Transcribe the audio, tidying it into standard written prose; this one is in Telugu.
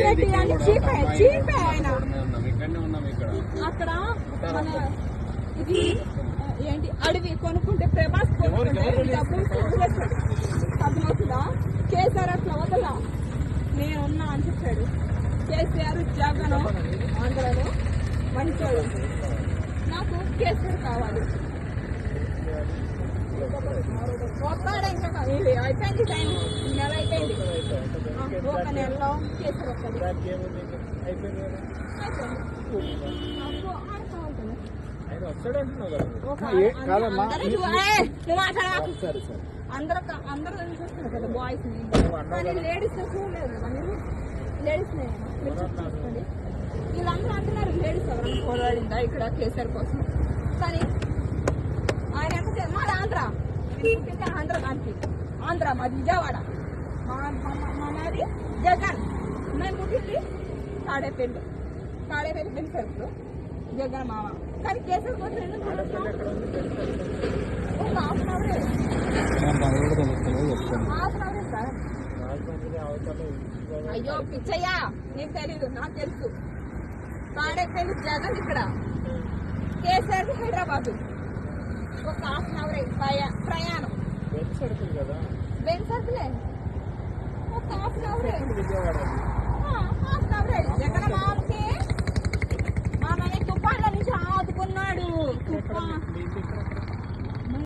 రెడ్డి అని చీపే ఆయన అక్కడ మన ఇది ఏంటి అడవి కొనుక్కుంటే ప్రభాస్ కొనుక్కుంటే డబ్బులు అర్థమవుతుందా? కేసీఆర్ అట్లా వదలా నేనున్నా అని చెప్పాడు. కేసీఆర్ జగన్ ఆంధ్రలో మంచోడు. నాకు కేసీఆర్ కావాలి. ఒక్కడే ఇంకా అయిపోయింది టైం, నెల అయిపోయింది. ఒక నెలలో కేసీఆర్ వస్తుంది. అందరూ చూస్తారు కదా బాయ్స్ ని, కానీ లేడీస్ చూడలేదు కదా మీరు. లేడీస్ చూసుకోండి. వీళ్ళందరూ అంటున్నారు లేడీస్ ఎవరన్నా పోరాడిందా ఇక్కడ కేసీఆర్ కోసం. కానీ ఆయన ఎంత మాది ఆంధ్ర, ఆంధ్ర దానికి ఆంధ్ర మాది విజయవాడ, మాది జగన్. మేము పుట్టింది తాడేపల్లి పెన్సర్లు జగన్ మామ. కానీ కేసీఆర్ కోసం ఎందుకు ఒక హాఫ్ అన్ అవరే సార్. అయ్యో పిచ్చయ్యా, నీకు తెలీదు, నాకు తెలుసు. తాడేపల్లి జగన్ ఇక్కడ, కేసీఆర్ హైదరాబాద్. ఒక హాఫ్ అన్ అవరే ప్రయాణం. బెన్ సర్కిలే ఒక హాఫ్ అన్ అవరే. జగన్ మామకి మామని తుఫాన్ల నుంచి ఆదుకున్నాడు.